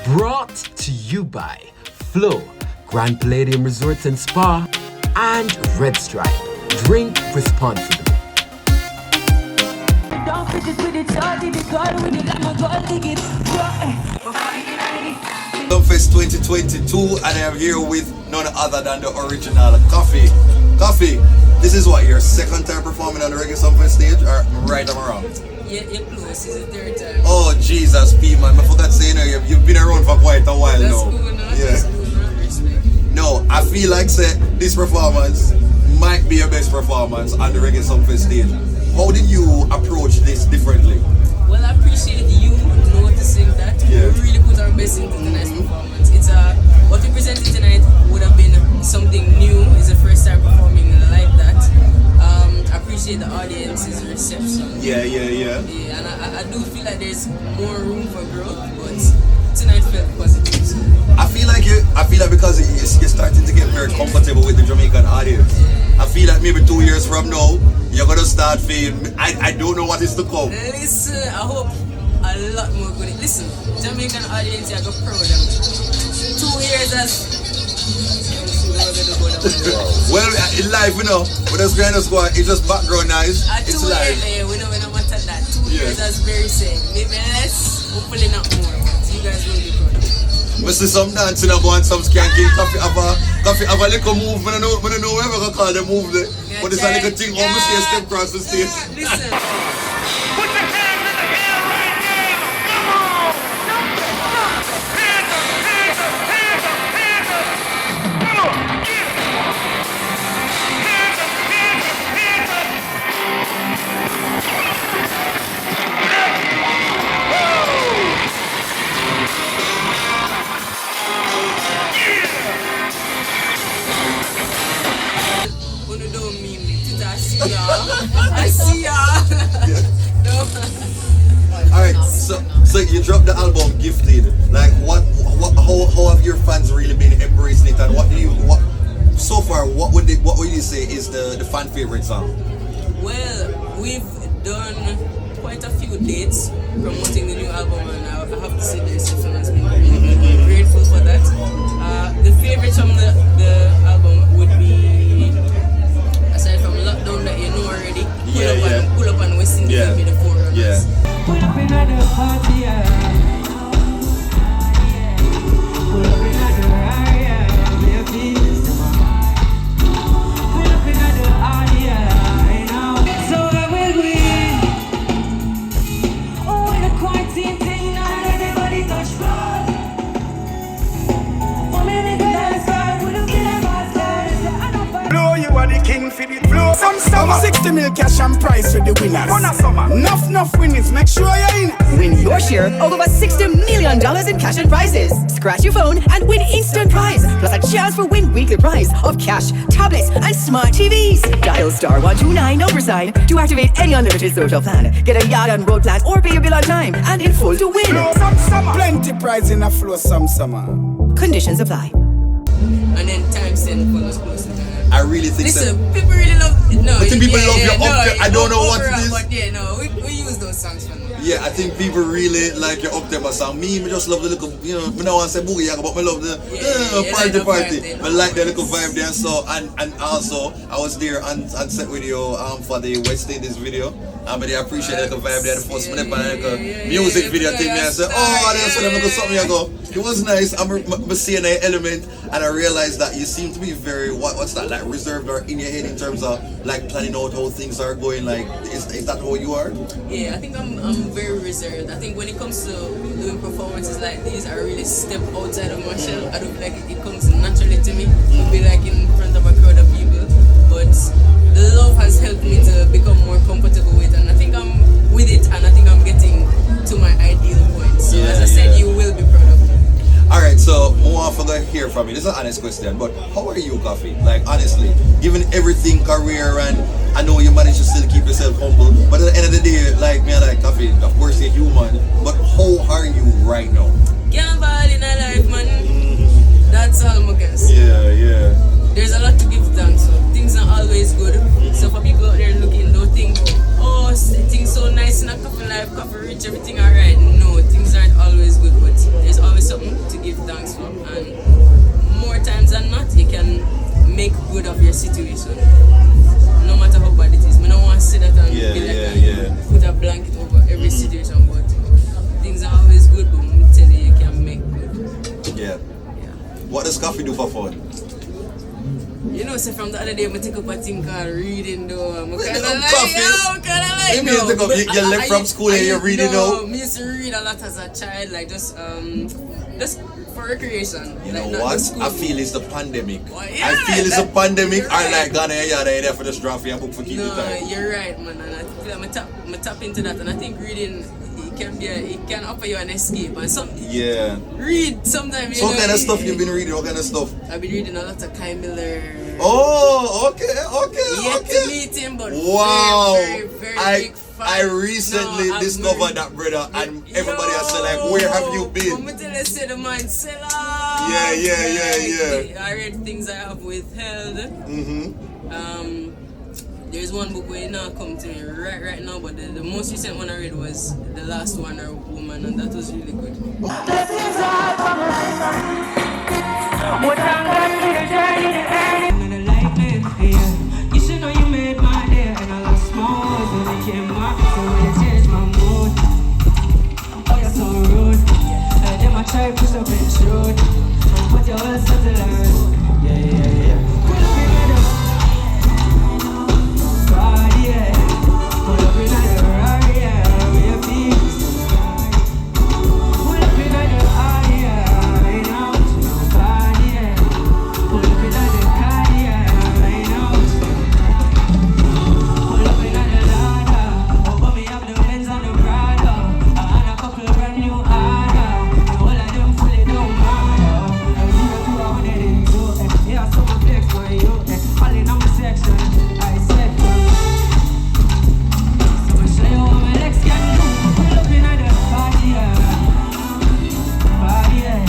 Brought to you by Flow, Grand Palladium Resorts and Spa, and Red Stripe. Drink responsibly. Sumfest 2022, and I am here with none other than the original Koffee. Koffee, this is what, your second time performing on the Reggae Sumfest stage, or right or wrong? Yeah, you're close. It's the third time. Oh Jesus, P man, I forgot to say, you've been around for quite a while That's now. cool, no? Yeah. That's cool, no? Respect. No, I feel like this performance might be your best performance on the Reggae Sumfest stage. How did you approach this differently? Well, I appreciate you noticing that. Yeah. We really put our best into tonight's performance. It's what we presented tonight would have been something new. It's the first time performing like that. I appreciate the audience's reception. Yeah. Yeah, and I do feel like there's more room for growth, but tonight felt positive. So. I feel like because you're starting to get very comfortable with the Jamaican audience. I feel like maybe 2 years from now, you're gonna start feeling. I don't know what is to come. Listen, I hope a lot more good. Listen, Jamaican audience, I go proud of them. 2 years as. Well, in life, with us grand squad, it's just background noise. It's live. Yeah, we know matter that. 2 years as very same. Maybe less, hopefully not more. But you guys will be proud of me. We see some dancing about some skanking. Koffee have a little move. I don't know whatever I call the move there. Yeah, But it's a little thing almost see a step across the stage. Listen. Put your hands in the air right now! Come on! Hands up, hands up, hands up, hands up! Come on, get it! Hands up, hands up, hands up! When you don't mean it, I see y'all. I see y'all. No. Alright, so you dropped the album Gifted. Like how have your fans really been embracing it, and so far what would you say is the fan favorite song? Well, we've done quite a few dates promoting the new album, and I have to say the reception has been really grateful for that. The favorite from the album would be, aside from Lockdown that you know already, Pull Up and West Indies will be the forerunners. Yeah. Pull up in at the party, yeah. Pull up in at the area, baby. Pull up in at the area, now. So I will win. Oh, in a quarantine thing, not everybody touch blood. Oh, man, they go dance, God. Pull up in at my side. Blow, you are the king for the blow. Some summer 60 mil cash and prize for the winners. Enough winnings, make sure you're in. Win your share of over $60 million in cash and prizes. Scratch your phone and win instant prize, plus a chance for win weekly prize of cash, tablets, and smart TVs. Dial *129 #sign to activate any unlimited social plan. Get a yard and road plan or pay your bill on time and in full to win. Blow some summer. Plenty prize in a flow some summer. Conditions apply. And then time send for us close to time. I really think Listen, people really love it. No, I think people love your I don't know what it is. But yeah, no, we use those songs for now. Yeah, I think people really like your up-tempo song. Me just love the little, I don't want to say boogie, but I love the party. I like the little vibe there. So, and also, I was there on set with you for the West Indies video. But I appreciate the vibe there. The first minute, music video thing. I said, oh, that's what I'm going to something I go. It was nice. I'm seeing an element, and I realized that you seem to be very, what's that, like reserved or in your head in terms of like planning out how things are going. Like, is that how you are? Yeah, I think I'm very reserved. I think when it comes to doing performances like these, I really step outside of my shell. I don't feel like it comes naturally to me. It'll be like in front of a crowd of people. But the love has helped me to become more comfortable with it, and I think I'm with it, and I think I'm getting to my ideal point. So as I said, you will be proud of me. Alright, so more often I hear from you. This is an honest question, but how are you, Koffee? Like, honestly, given everything, career, and I know you manage to still keep yourself humble, but at the end of the day, like me and like Koffee, of course you're human, but how are you right now? Can't ball in a life, man. That's all I can say. Yeah. There's a lot to give thanks for. Things are always good. So for people out there looking, don't think, oh, things so nice in a Koffee life, Koffee rich, everything alright. No, things aren't always good, but there's always something What does Koffee do for fun? You know, so from the other day, I take up a thing called reading though. I'm kind of Coffee? You mean you take up, you left from school and you're reading now? I used to read a lot as a child, like just for recreation. You like, know not what? school. I feel it's the pandemic. Well, I feel it's the pandemic. you're I right. like Ghana and Yada there for the draft and book for keep the No, time. you're right, man. And I feel I'm tap into that, and I think reading it can offer you an escape. And Yeah. read sometimes. So what kind of stuff you've been reading? What kind of stuff? I've been reading a lot of Kai Miller. Oh, okay. Yet to meet him, but Wow. very big fan. I recently No, I've discovered read- that brother, and everybody has said like, where have you been? I'm tell you, say the man sell Yeah. I read things I have withheld. There's one book where it now come to me right now, but the most recent one I read was the last one, or Woman, and that was really good. You should know you made my day, and I lost my words when it came back. So when you changed my mood, oh you're so rude. Then I try to push up and shoot, but you're well settled. Yeah. Pull up in the body, yeah. Pull up in the ride, yeah. Where you feel? Pull up in the eye, yeah. Right now, nobody, yeah. Pull up in the car, yeah. Right now. Pull up in the Lada. Over me have the Benz and the Prada. And a couple brand new Ada. All of them fully don't matter. And you know who I wanted in too. Yeah, so my flex for you. All in on my section. I said, so I show you what my legs can do. Pull up in the party, yeah. Party, yeah.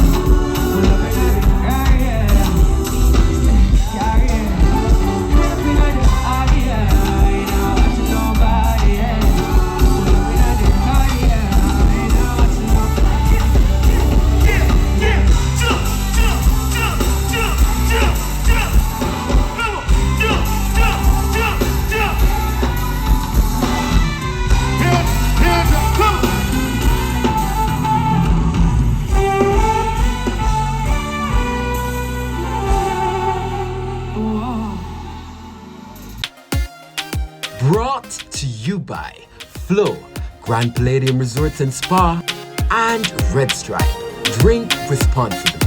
Pull up in the car, yeah. Car, yeah. Pull up in the party, yeah. Ain't no watching nobody, yeah. Pull up in the party, yeah. Ain't no watching nobody. Brought to you by Flow, Grand Palladium Resorts and Spa, and Red Stripe. Drink responsibly.